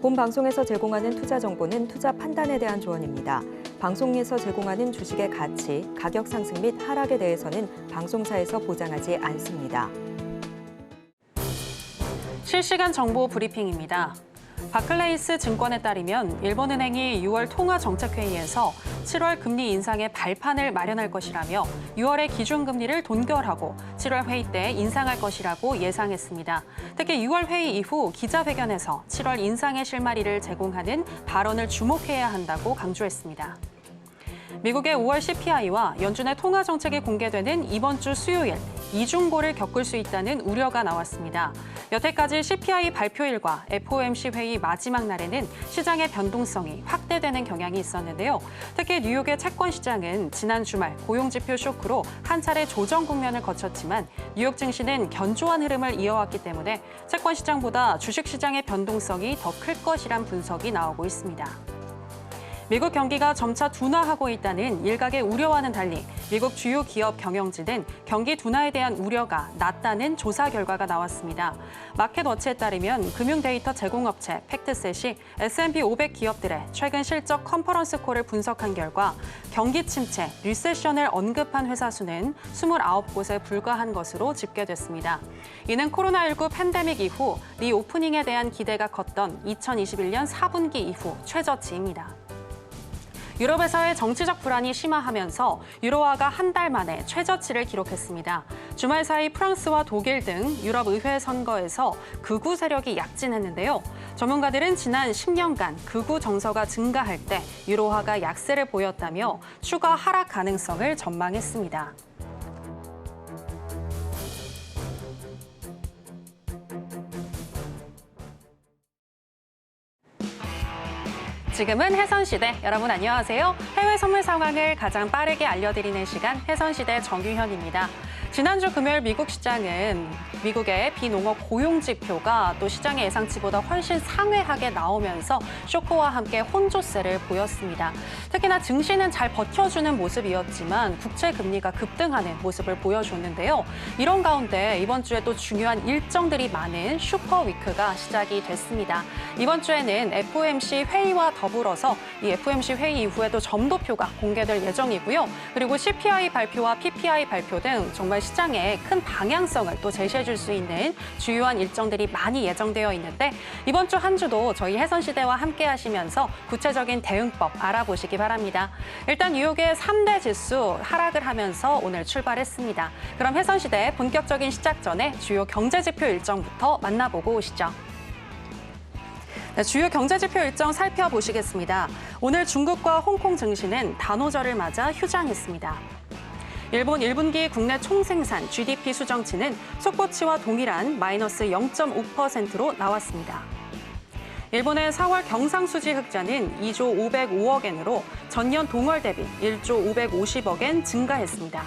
본 방송에서 제공하는 투자 정보는 투자 판단에 대한 조언입니다. 방송에서 제공하는 주식의 가치, 가격 상승 및 하락에 대해서는 방송사에서 보장하지 않습니다. 실시간 정보 브리핑입니다. 바클레이스 증권에 따르면 일본은행이 6월 통화정책회의에서 7월 금리 인상의 발판을 마련할 것이라며 6월에 기준금리를 동결하고 7월 회의 때 인상할 것이라고 예상했습니다. 특히 6월 회의 이후 기자회견에서 7월 인상의 실마리를 제공하는 발언을 주목해야 한다고 강조했습니다. 미국의 5월 CPI와 연준의 통화정책이 공개되는 이번 주 수요일 이중고를 겪을 수 있다는 우려가 나왔습니다. 여태까지 CPI 발표일과 FOMC 회의 마지막 날에는 시장의 변동성이 확대되는 경향이 있었는데요. 특히 뉴욕의 채권 시장은 지난 주말 고용지표 쇼크로 한 차례 조정 국면을 거쳤지만 뉴욕 증시는 견조한 흐름을 이어왔기 때문에 채권 시장보다 주식 시장의 변동성이 더 클 것이란 분석이 나오고 있습니다. 미국 경기가 점차 둔화하고 있다는 일각의 우려와는 달리 미국 주요 기업 경영진은 경기 둔화에 대한 우려가 낮다는 조사 결과가 나왔습니다. 마켓워치에 따르면 금융 데이터 제공업체 팩트셋이 S&P 500 기업들의 최근 실적 컨퍼런스 콜을 분석한 결과 경기 침체, 리세션을 언급한 회사 수는 29곳에 불과한 것으로 집계됐습니다. 이는 코로나19 팬데믹 이후 리오프닝에 대한 기대가 컸던 2021년 4분기 이후 최저치입니다. 유럽에서의 정치적 불안이 심화하면서 유로화가 한 달 만에 최저치를 기록했습니다. 주말 사이 프랑스와 독일 등 유럽 의회 선거에서 극우 세력이 약진했는데요. 전문가들은 지난 10년간 극우 정서가 증가할 때 유로화가 약세를 보였다며 추가 하락 가능성을 전망했습니다. 지금은 해선시대, 여러분 안녕하세요. 해외 선물 상황을 가장 빠르게 알려드리는 시간 해선시대 정유현입니다. 지난주 금요일 미국 시장은 미국의 비농업 고용지표가 또 시장의 예상치보다 훨씬 상회하게 나오면서 쇼크와 함께 혼조세를 보였습니다. 특히나 증시는 잘 버텨주는 모습이었지만 국채 금리가 급등하는 모습을 보여줬는데요. 이런 가운데 이번 주에 또 중요한 일정들이 많은 슈퍼위크가 시작이 됐습니다. 이번 주에는 FOMC 회의와 더불어서 이 FOMC 회의 이후에도 점도표가 공개될 예정이고요. 그리고 CPI 발표와 PPI 발표 등 정말 시장에 큰 방향성을 또 제시해줄 수 있는 주요한 일정들이 많이 예정되어 있는데 이번 주 한 주도 저희 해선시대와 함께 하시면서 구체적인 대응법 알아보시기 바랍니다. 일단 뉴욕의 3대 지수 하락을 하면서 오늘 출발했습니다. 그럼 해선시대 본격적인 시작 전에 주요 경제지표 일정부터 만나보고 오시죠. 네, 주요 경제지표 일정 살펴보시겠습니다. 오늘 중국과 홍콩 증시는 단오절을 맞아 휴장했습니다. 일본 1분기 국내 총생산 GDP 수정치는 속보치와 동일한 마이너스 0.5%로 나왔습니다. 일본의 4월 경상수지 흑자는 2조 505억 엔으로 전년 동월 대비 1조 550억 엔 증가했습니다.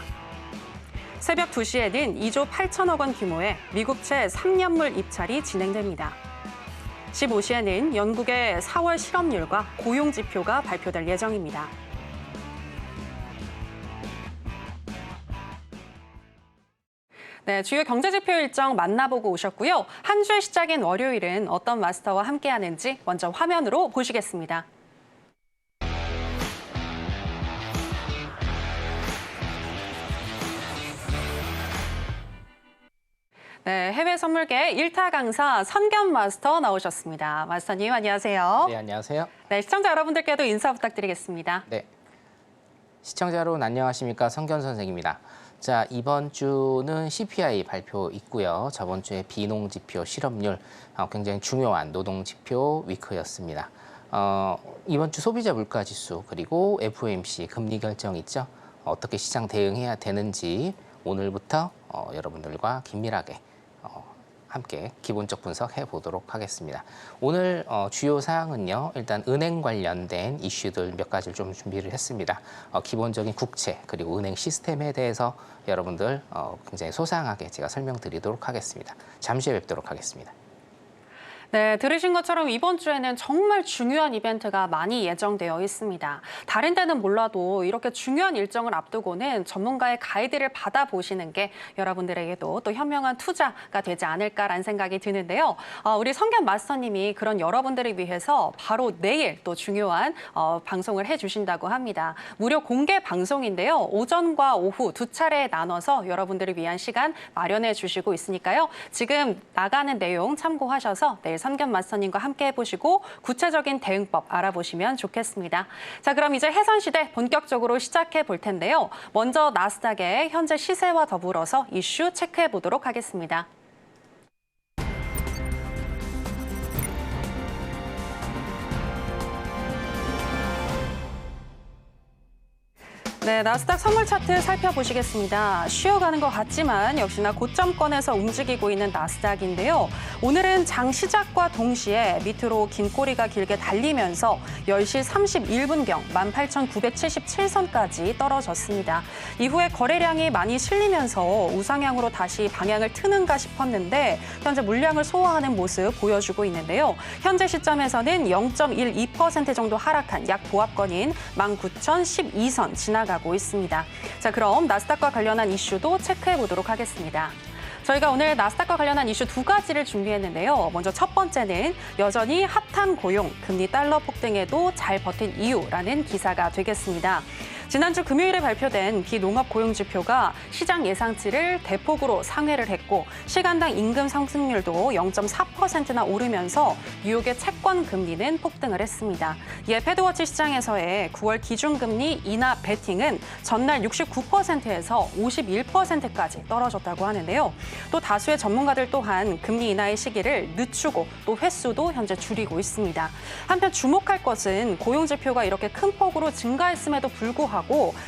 새벽 2시에는 2조 8천억 원 규모의 미국채 3년물 입찰이 진행됩니다. 15시에는 영국의 4월 실업률과 고용지표가 발표될 예정입니다. 네, 주요 경제지표 일정 만나보고 오셨고요. 한 주의 시작인 월요일은 어떤 마스터와 함께하는지 먼저 화면으로 보시겠습니다. 네, 해외 선물계 1타 강사 선견 마스터 나오셨습니다. 마스터님 안녕하세요. 네, 안녕하세요. 네, 시청자 여러분들께도 인사 부탁드리겠습니다. 네, 시청자 여러분 안녕하십니까? 선견 선생입니다. 자, 이번 주는 CPI 발표 있고요. 저번 주에 비농지표, 실업률, 굉장히 중요한 노동지표 위크였습니다. 이번 주 소비자 물가지수 그리고 FOMC 금리 결정 있죠. 어떻게 시장 대응해야 되는지 오늘부터 여러분들과 긴밀하게 함께 기본적 분석해 보도록 하겠습니다. 오늘 주요 사항은요. 일단 은행 관련된 이슈들 몇 가지를 좀 준비를 했습니다. 기본적인 국채 그리고 은행 시스템에 대해서 여러분들 굉장히 소상하게 제가 설명드리도록 하겠습니다. 잠시 후에 뵙도록 하겠습니다. 네, 들으신 것처럼 이번 주에는 정말 중요한 이벤트가 많이 예정되어 있습니다. 다른 때는 몰라도 이렇게 중요한 일정을 앞두고는 전문가의 가이드를 받아보시는 게 여러분들에게도 또 현명한 투자가 되지 않을까라는 생각이 드는데요. 우리 성견 마스터님이 그런 여러분들을 위해서 바로 내일 또 중요한 방송을 해주신다고 합니다. 무료 공개 방송인데요. 오전과 오후 두 차례에 나눠서 여러분들을 위한 시간 마련해 주시고 있으니까요. 지금 나가는 내용 참고하셔서 내일 선견 마스터님과 함께 해보시고 구체적인 대응법 알아보시면 좋겠습니다. 자, 그럼 이제 해선시대 본격적으로 시작해 볼 텐데요. 먼저 나스닥의 현재 시세와 더불어서 이슈 체크해 보도록 하겠습니다. 네, 나스닥 선물 차트 살펴보시겠습니다. 쉬어가는 것 같지만 역시나 고점권에서 움직이고 있는 나스닥인데요. 오늘은 장 시작과 동시에 밑으로 긴 꼬리가 길게 달리면서 10시 31분경 18,977선까지 떨어졌습니다. 이후에 거래량이 많이 실리면서 우상향으로 다시 방향을 트는가 싶었는데 현재 물량을 소화하는 모습 보여주고 있는데요. 현재 시점에서는 0.12% 정도 하락한 약 보합권인 19,012선 지나가고 있습니다. 자, 그럼 나스닥과 관련한 이슈도 체크해 보도록 하겠습니다. 저희가 오늘 나스닥과 관련한 이슈 두 가지를 준비했는데요. 먼저 첫 번째는 여전히 핫한 고용, 금리 달러 폭등에도 잘 버틴 이유라는 기사가 되겠습니다. 지난주 금요일에 발표된 비농업 고용지표가 시장 예상치를 대폭으로 상회를 했고 시간당 임금 상승률도 0.4%나 오르면서 뉴욕의 채권 금리는 폭등을 했습니다. 이에 패드워치 시장에서의 9월 기준금리 인하 베팅은 전날 69%에서 51%까지 떨어졌다고 하는데요. 또 다수의 전문가들 또한 금리 인하의 시기를 늦추고 또 횟수도 현재 줄이고 있습니다. 한편 주목할 것은 고용지표가 이렇게 큰 폭으로 증가했음에도 불구하고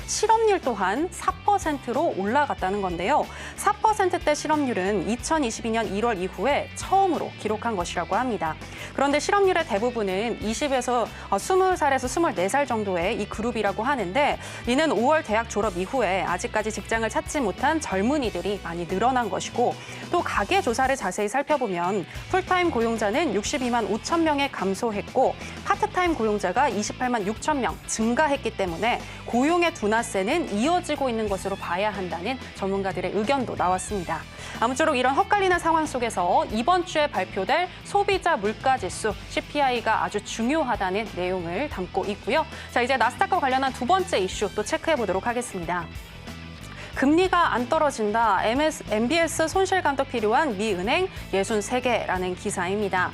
실업률 또한 4%로 올라갔다는 건데요. 4%대 실업률은 2022년 1월 이후에 처음으로 기록한 것이라고 합니다. 그런데 실업률의 대부분은 20에서 20살에서 24살 정도의 이 그룹이라고 하는데 이는 5월 대학 졸업 이후에 아직까지 직장을 찾지 못한 젊은이들이 많이 늘어난 것이고 또 가계 조사를 자세히 살펴보면 풀타임 고용자는 62만 5천 명에 감소했고 파트타임 고용자가 28만 6천 명 증가했기 때문에 고용의 둔화세는 이어지고 있는 것으로 봐야 한다는 전문가들의 의견도 나왔습니다. 아무쪼록 이런 헛갈리는 상황 속에서 이번 주에 발표될 소비자 물가지수 CPI가 아주 중요하다는 내용을 담고 있고요. 자, 이제 나스닥과 관련한 두 번째 이슈 또 체크해 보도록 하겠습니다. 금리가 안 떨어진다. MBS 손실 감독 필요한 미 은행 63개라는 기사입니다.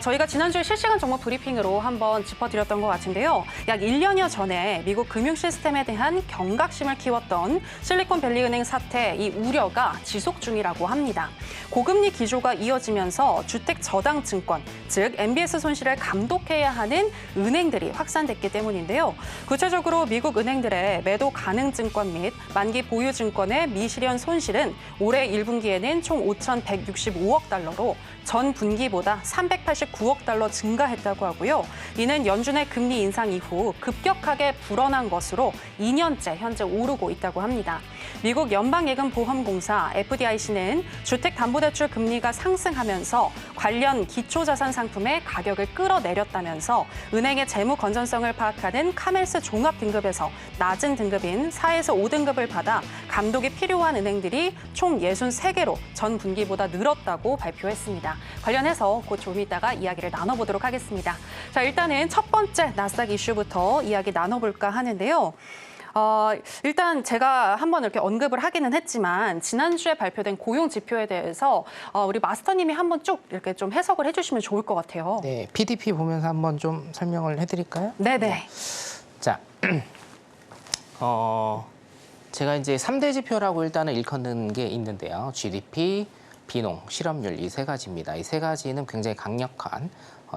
저희가 지난주에 실시간 정보 브리핑으로 한번 짚어드렸던 것 같은데요. 약 1년여 전에 미국 금융 시스템에 대한 경각심을 키웠던 실리콘밸리 은행 사태 이 우려가 지속 중이라고 합니다. 고금리 기조가 이어지면서 주택 저당 증권, 즉 MBS 손실을 감독해야 하는 은행들이 확산됐기 때문인데요. 구체적으로 미국 은행들의 매도 가능 증권 및 만기 보유 증권의 미실현 손실은 올해 1분기에는 총 5,165억 달러로 전 분기보다 389억 달러 증가했다고 하고요. 이는 연준의 금리 인상 이후 급격하게 불어난 것으로 2년째 현재 오르고 있다고 합니다. 미국 연방예금보험공사 FDIC는 주택담보대출 금리가 상승하면서 관련 기초자산 상품의 가격을 끌어내렸다면서 은행의 재무 건전성을 파악하는 카멜스 종합 등급에서 낮은 등급인 4에서 5등급을 받아 감독이 필요한 은행들이 총 63개로 전 분기보다 늘었다고 발표했습니다. 관련해서 곧 좀 이따가 이야기를 나눠보도록 하겠습니다. 자, 일단은 첫 번째 나스닥 이슈부터 이야기 나눠볼까 하는데요. 일단 제가 한번 이렇게 언급을 하기는 했지만 지난주에 발표된 고용 지표에 대해서 우리 마스터님이 한번 쭉 이렇게 좀 해석을 해주시면 좋을 것 같아요. 네, PDP 보면서 한번 좀 설명을 해드릴까요? 네네. 자, 제가 이제 3대 지표라고 일단은 일컫는 게 있는데요. GDP, 비농, 실업률 이 세 가지입니다. 이 세 가지는 굉장히 강력한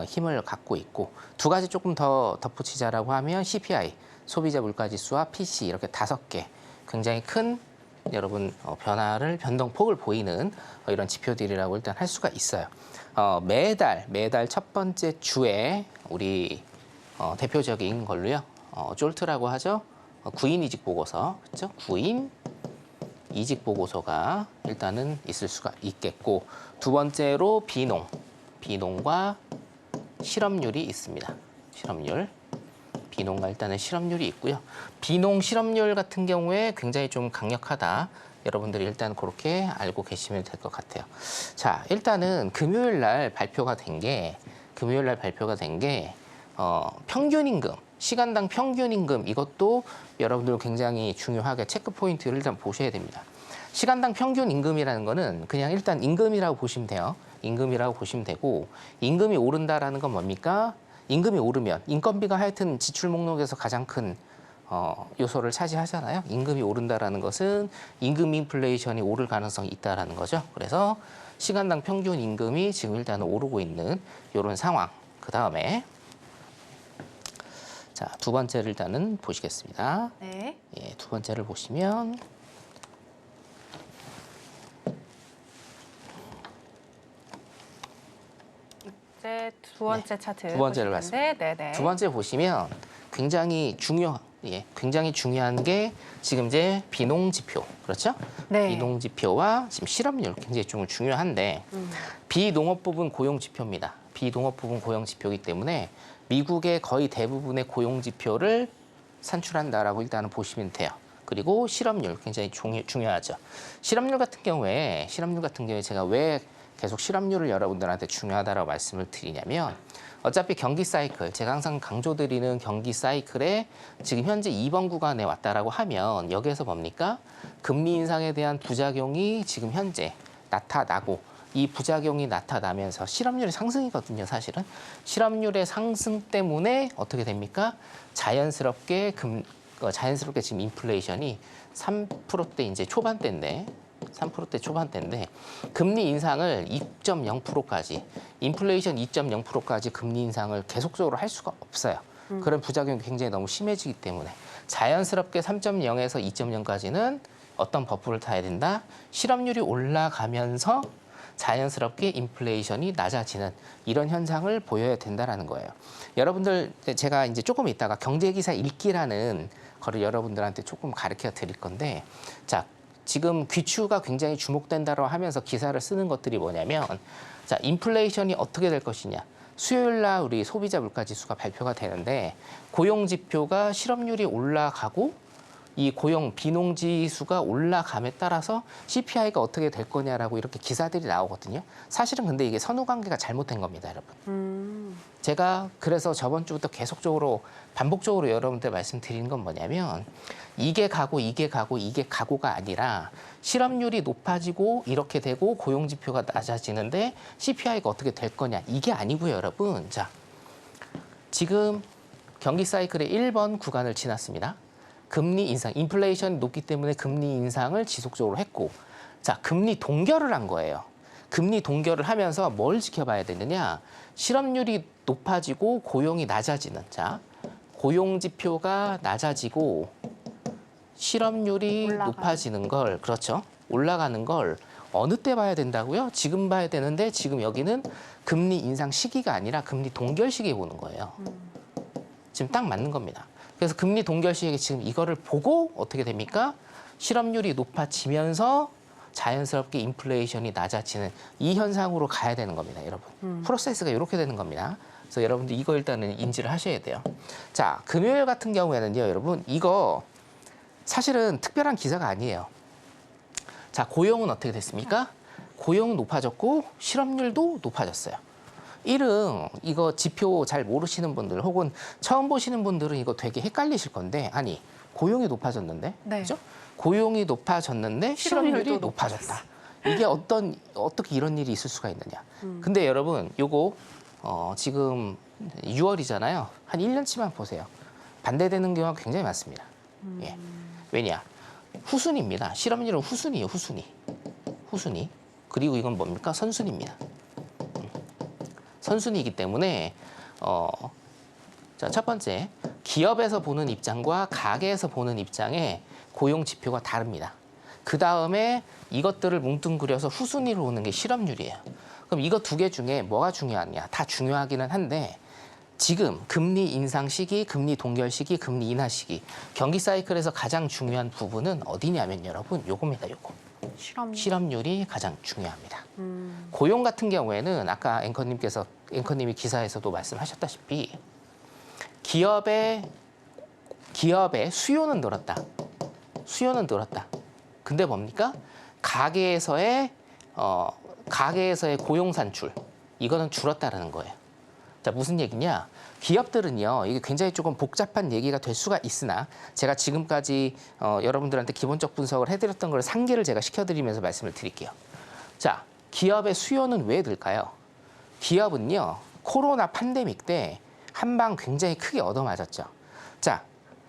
힘을 갖고 있고 두 가지 조금 더 덧붙이자라고 하면 CPI, 소비자 물가지수와 PC 이렇게 5개 굉장히 큰 여러분 변동폭을 보이는 이런 지표들이라고 일단 할 수가 있어요. 매달 첫 번째 주에 우리 대표적인 걸로요. 졸트라고 하죠. 구인 이직 보고서, 그렇죠? 구인 이직 보고서가 일단은 있을 수가 있겠고 두 번째로 비농 비농과 실업률이 있습니다. 실업률. 비농과 일단은 실업률이 있고요. 비농 실업률 같은 경우에 굉장히 좀 강력하다. 여러분들이 일단 그렇게 알고 계시면 될 것 같아요. 자, 일단은 금요일 날 발표가 된 게 평균 임금, 시간당 평균 임금 이것도 여러분들 굉장히 중요하게 체크 포인트를 일단 보셔야 됩니다. 시간당 평균 임금이라는 거는 그냥 일단 임금이라고 보시면 돼요. 임금이라고 보시면 되고 임금이 오른다라는 건 뭡니까? 임금이 오르면 인건비가 하여튼 지출 목록에서 가장 큰 요소를 차지하잖아요. 임금이 오른다라는 것은 임금 인플레이션이 오를 가능성이 있다라는 거죠. 그래서 시간당 평균 임금이 지금 일단은 오르고 있는 이런 상황. 그 다음에 자, 두 번째를 일단은 보시겠습니다. 네. 예, 두 번째를 보시면 이제 두 번째 차트. 두 번째를 보실 텐데, 네네. 두 번째 보시면 굉장히 중요한 게 지금 이제 비농 지표, 그렇죠? 네. 비농 지표와 지금 실업률 굉장히 좀 중요한데 비농업 부분 고용 지표입니다. 비농업 부분 고용 지표이기 때문에 미국의 거의 대부분의 고용 지표를 산출한다라고 일단은 보시면 돼요. 그리고 실업률 굉장히 중요하죠. 실업률 같은 경우에 제가 왜 계속 실업률을 여러분들한테 중요하다라고 말씀을 드리냐면 어차피 경기 사이클, 제가 항상 강조드리는 경기 사이클에 지금 현재 2번 구간에 왔다라고 하면 여기에서 뭡니까? 금리 인상에 대한 부작용이 지금 현재 나타나고 이 부작용이 나타나면서 실업률의 상승이거든요, 사실은. 실업률의 상승 때문에 어떻게 됩니까? 자연스럽게 지금 인플레이션이 3%대 이제 초반대인데 3%대 초반대인데 금리 인상을 2.0%까지 인플레이션 2.0%까지 금리 인상을 계속적으로 할 수가 없어요. 그런 부작용이 굉장히 너무 심해지기 때문에 자연스럽게 3.0에서 2.0까지는 어떤 버프를 타야 된다? 실업률이 올라가면서 자연스럽게 인플레이션이 낮아지는 이런 현상을 보여야 된다라는 거예요. 여러분들 제가 이제 조금 있다가 경제기사 읽기라는 거를 여러분들한테 조금 가르쳐 드릴 건데 자, 지금 귀추가 굉장히 주목된다고 하면서 기사를 쓰는 것들이 뭐냐면 자, 인플레이션이 어떻게 될 것이냐. 수요일 날 우리 소비자 물가 지수가 발표가 되는데 고용 지표가 실업률이 올라가고 이 고용 비농 지수가 올라감에 따라서 CPI가 어떻게 될 거냐라고 이렇게 기사들이 나오거든요. 사실은 근데 이게 선후 관계가 잘못된 겁니다, 여러분. 제가 그래서 저번 주부터 계속적으로 반복적으로 여러분들 말씀드리는 건 뭐냐면 이게 가고가 아니라 실업률이 높아지고 이렇게 되고 고용 지표가 낮아지는데 CPI가 어떻게 될 거냐 이게 아니고요, 여러분. 자, 지금 경기 사이클의 1번 구간을 지났습니다. 금리 인상, 인플레이션이 높기 때문에 금리 인상을 지속적으로 했고 자, 금리 동결을 한 거예요. 금리 동결을 하면서 뭘 지켜봐야 되느냐. 실업률이 높아지고 고용이 낮아지는 자, 고용 지표가 낮아지고 실업률이 높아지는 걸 그렇죠. 올라가는 걸 어느 때 봐야 된다고요? 지금 봐야 되는데 지금 여기는 금리 인상 시기가 아니라 금리 동결 시기에 보는 거예요. 지금 딱 맞는 겁니다. 그래서 금리 동결 시기에 지금 이거를 보고 어떻게 됩니까? 실업률이 높아지면서 자연스럽게 인플레이션이 낮아지는 이 현상으로 가야 되는 겁니다, 여러분. 프로세스가 이렇게 되는 겁니다. 그래서 여러분들 이거 일단은 인지를 하셔야 돼요. 자, 금요일 같은 경우에는요, 여러분 이거 사실은 특별한 기사가 아니에요. 자, 고용은 어떻게 됐습니까? 고용은 높아졌고 실업률도 높아졌어요. 이거 지표 잘 모르시는 분들 혹은 처음 보시는 분들은 이거 되게 헷갈리실 건데 아니 고용이 높아졌는데 네. 그죠? 고용이 높아졌는데 실업률이 높아졌다. 이게 어떻게 이런 일이 있을 수가 있느냐. 근데 여러분 요거 지금 6월이잖아요. 한 1년치만 보세요. 반대되는 경우가 굉장히 많습니다. 예. 왜냐? 후순위입니다. 실업률은 후순위예요. 후순위. 그리고 이건 뭡니까? 선순위입니다. 선순위이기 때문에 자, 첫 번째 기업에서 보는 입장과 가게에서 보는 입장의 고용 지표가 다릅니다. 그 다음에 이것들을 뭉뚱그려서 후순위로 오는 게 실업률이에요. 그럼 이거 두 개 중에 뭐가 중요하냐? 다 중요하기는 한데 지금 금리 인상 시기, 금리 동결 시기, 금리 인하 시기 경기 사이클에서 가장 중요한 부분은 어디냐면 여러분 요겁니다. 요거. 실업률이 가장 중요합니다. 고용 같은 경우에는 아까 앵커님이 기사에서도 말씀하셨다시피 기업의 수요는 늘었다. 수요는 늘었다. 근데 뭡니까? 가게에서의 고용 산출 이거는 줄었다라는 거예요. 자, 무슨 얘기냐? 기업들은요, 이게 굉장히 조금 복잡한 얘기가 될 수가 있으나 제가 지금까지 여러분들한테 기본적 분석을 해드렸던 걸 상기를 제가 시켜드리면서 말씀을 드릴게요. 자, 기업의 수요는 왜 늘까요? 기업은요, 코로나 팬데믹 때 한 방 굉장히 크게 얻어맞았죠. 자,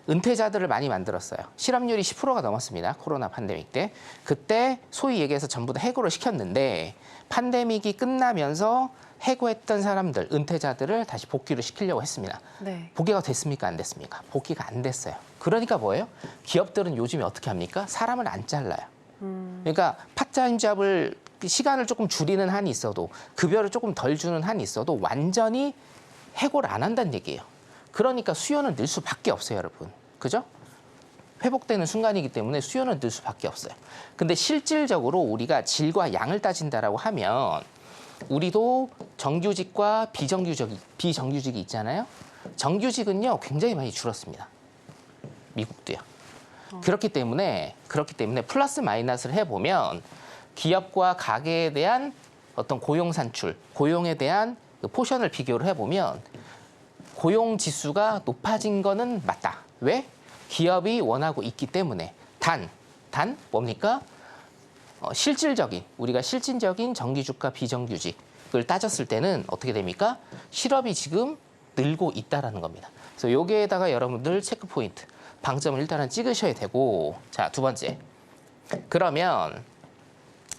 은퇴자들을 많이 만들었어요. 실업률이 10%가 넘었습니다. 코로나 팬데믹 때. 그때 소위 얘기해서 전부 다 해고를 시켰는데 팬데믹이 끝나면서 해고했던 사람들, 은퇴자들을 다시 복귀를 시키려고 했습니다. 네. 복귀가 됐습니까? 안 됐습니까? 복귀가 안 됐어요. 그러니까 뭐예요? 기업들은 요즘에 어떻게 합니까? 사람을 안 잘라요. 그러니까 파트타임 잡을 시간을 조금 줄이는 한이 있어도 급여를 조금 덜 주는 한이 있어도 완전히 해고를 안 한다는 얘기예요. 그러니까 수요는 늘 수밖에 없어요, 여러분. 그죠? 회복되는 순간이기 때문에 수요는 늘 수밖에 없어요. 근데 실질적으로 우리가 질과 양을 따진다라고 하면 우리도 정규직과 비정규직이 있잖아요. 정규직은요, 굉장히 많이 줄었습니다. 미국도요. 그렇기 때문에 플러스 마이너스를 해보면 기업과 가게에 대한 어떤 고용 산출, 고용에 대한 그 포션을 비교를 해보면 고용 지수가 높아진 거는 맞다. 왜? 기업이 원하고 있기 때문에. 단 뭡니까? 우리가 실질적인 정규직과 비정규직을 따졌을 때는 어떻게 됩니까? 실업이 지금 늘고 있다라는 겁니다. 그래서 여기에다가 여러분들 체크 포인트, 방점을 일단은 찍으셔야 되고, 자, 두 번째. 그러면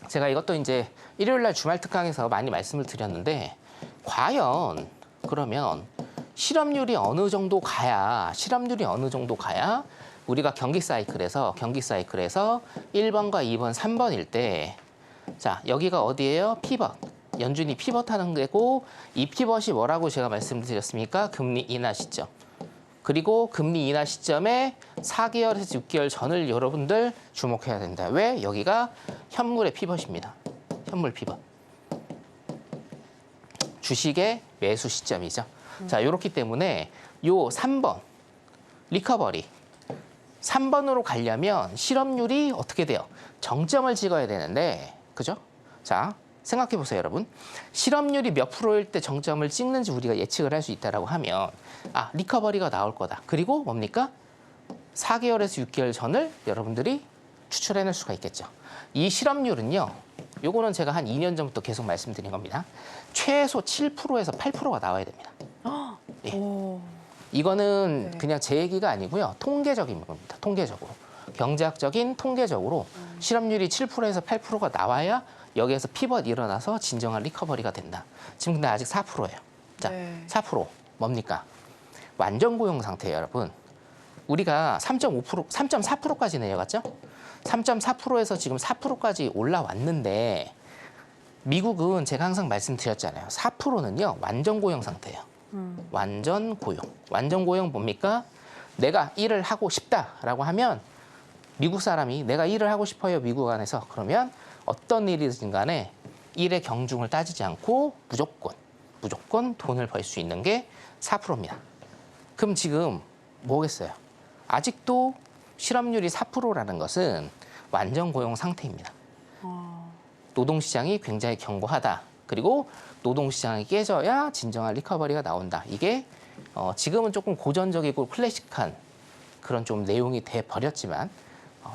제가 이것도 이제 일요일 날 주말 특강에서 많이 말씀을 드렸는데, 과연 그러면 실업률이 어느 정도 가야 우리가 경기 사이클에서 1번과 2번, 3번일 때, 자, 여기가 어디예요? 피벗. 연준이 피벗하는 데고, 이 피벗이 뭐라고 제가 말씀드렸습니까? 금리 인하 시점. 그리고 금리 인하 시점에 4개월에서 6개월 전을 여러분들 주목해야 된다. 왜? 여기가 현물의 피벗입니다. 현물 피벗. 주식의 매수 시점이죠. 자, 이렇기 때문에 요 3번 리커버리 3번으로 가려면 실업률이 어떻게 돼요? 정점을 찍어야 되는데, 그죠? 자, 생각해 보세요, 여러분. 실업률이 몇 프로일 때 정점을 찍는지 우리가 예측을 할 수 있다라고 하면, 아, 리커버리가 나올 거다. 그리고 뭡니까? 4개월에서 6개월 전을 여러분들이 추출해낼 수가 있겠죠. 이 실업률은요, 요거는 제가 한 2년 전부터 계속 말씀드린 겁니다. 최소 7%에서 8%가 나와야 됩니다. 예. 이거는 네. 그냥 제 얘기가 아니고요. 통계적인 겁니다. 통계적으로. 경제학적인 통계적으로 실업률이 7%에서 8%가 나와야 여기에서 피벗 일어나서 진정한 리커버리가 된다. 지금 근데 아직 4%예요. 자, 네. 4% 뭡니까? 완전 고용 상태예요, 여러분. 우리가 3.4%까지 내려갔죠? 3.4%에서 지금 4%까지 올라왔는데 미국은 제가 항상 말씀드렸잖아요. 4%는요, 완전 고용 상태예요. 완전 고용. 완전 고용 뭡니까? 내가 일을 하고 싶다라고 하면 미국 사람이 내가 일을 하고 싶어요, 미국 안에서. 그러면 어떤 일이든 간에 일의 경중을 따지지 않고 무조건 돈을 벌 수 있는 게 4%입니다. 그럼 지금 뭐겠어요? 아직도 실업률이 4%라는 것은 완전 고용 상태입니다. 노동시장이 굉장히 견고하다. 그리고 노동시장이 깨져야 진정한 리커버리가 나온다. 이게 지금은 조금 고전적이고 클래식한 그런 좀 내용이 돼버렸지만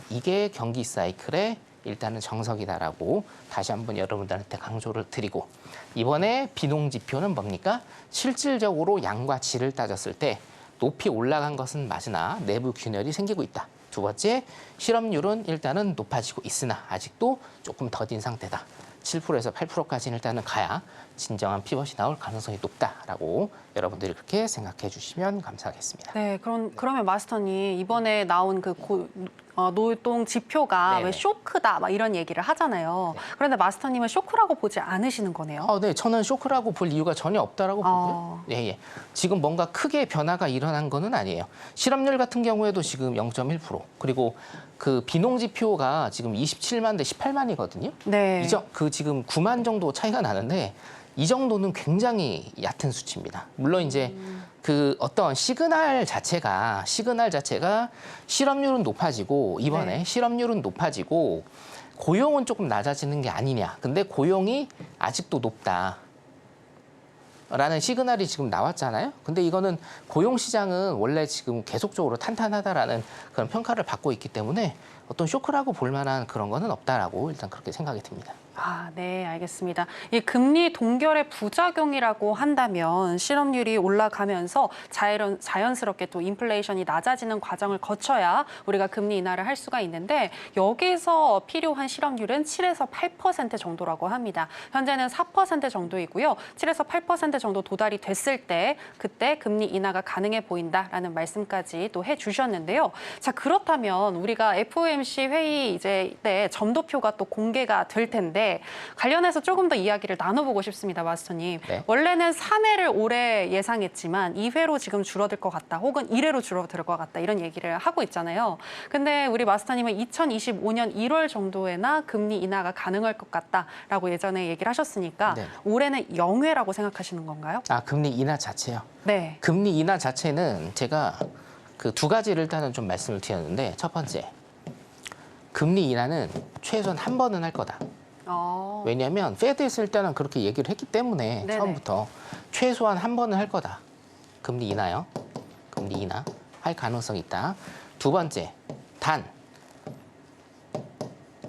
이게 경기 사이클의 일단은 정석이다라고 다시 한번 여러분들한테 강조를 드리고, 이번에 비농지표는 뭡니까? 실질적으로 양과 질을 따졌을 때 높이 올라간 것은 맞으나 내부 균열이 생기고 있다. 두 번째, 실업률은 일단은 높아지고 있으나 아직도 조금 더딘 상태다. 7%에서 8%까지는 일단은 가야 진정한 피벗이 나올 가능성이 높다라고 여러분들이 그렇게 생각해 주시면 감사하겠습니다. 네, 그러면 마스터님 이번에 나온 그 노동 지표가 네네. 왜 쇼크다 막 이런 얘기를 하잖아요. 그런데 마스터님은 쇼크라고 보지 않으시는 거네요. 네, 저는 쇼크라고 볼 이유가 전혀 없다라고 보고요. 예, 예. 지금 뭔가 크게 변화가 일어난 거는 아니에요. 실업률 같은 경우에도 지금 0.1%, 그리고 그 비농 지표가 지금 27만 대 18만이거든요. 네. 지금 9만 정도 차이가 나는데 이 정도는 굉장히 얕은 수치입니다. 물론 이제 그 어떤 시그널 자체가 실업률은 높아지고 이번에 네. 실업률은 높아지고 고용은 조금 낮아지는 게 아니냐. 근데 고용이 아직도 높다. 라는 시그널이 지금 나왔잖아요. 근데 이거는 고용 시장은 원래 지금 계속적으로 탄탄하다라는 그런 평가를 받고 있기 때문에 어떤 쇼크라고 볼 만한 그런 거는 없다라고 일단 그렇게 생각이 듭니다. 네, 알겠습니다. 이 금리 동결의 부작용이라고 한다면 실업률이 올라가면서 자연스럽게 또 인플레이션이 낮아지는 과정을 거쳐야 우리가 금리 인하를 할 수가 있는데 여기서 필요한 실업률은 7에서 8% 정도라고 합니다. 현재는 4% 정도이고요. 7에서 8% 정도 도달이 됐을 때 그때 금리 인하가 가능해 보인다라는 말씀까지 또 해주셨는데요. 자, 그렇다면 우리가 FOMC 회의 때 점도표가 또 공개가 될 텐데 관련해서 조금 더 이야기를 나눠보고 싶습니다, 마스터님. 네. 원래는 3회를 올해 예상했지만 2회로 지금 줄어들 것 같다, 혹은 1회로 줄어들 것 같다 이런 얘기를 하고 있잖아요. 근데 우리 마스터님은 2025년 1월 정도에나 금리 인하가 가능할 것 같다라고 예전에 얘기를 하셨으니까 네. 올해는 0회라고 생각하시는 건가요? 금리 인하 자체요? 네. 금리 인하 자체는 제가 그 두 가지를 일단은 좀 말씀을 드렸는데 첫 번째, 금리 인하는 최소한 한 번은 할 거다. 왜냐하면 페드에서 일단은 그렇게 얘기를 했기 때문에 네네. 처음부터 최소한 한 번은 할 거다. 금리 인하요. 금리 인하 할 가능성이 있다. 두 번째,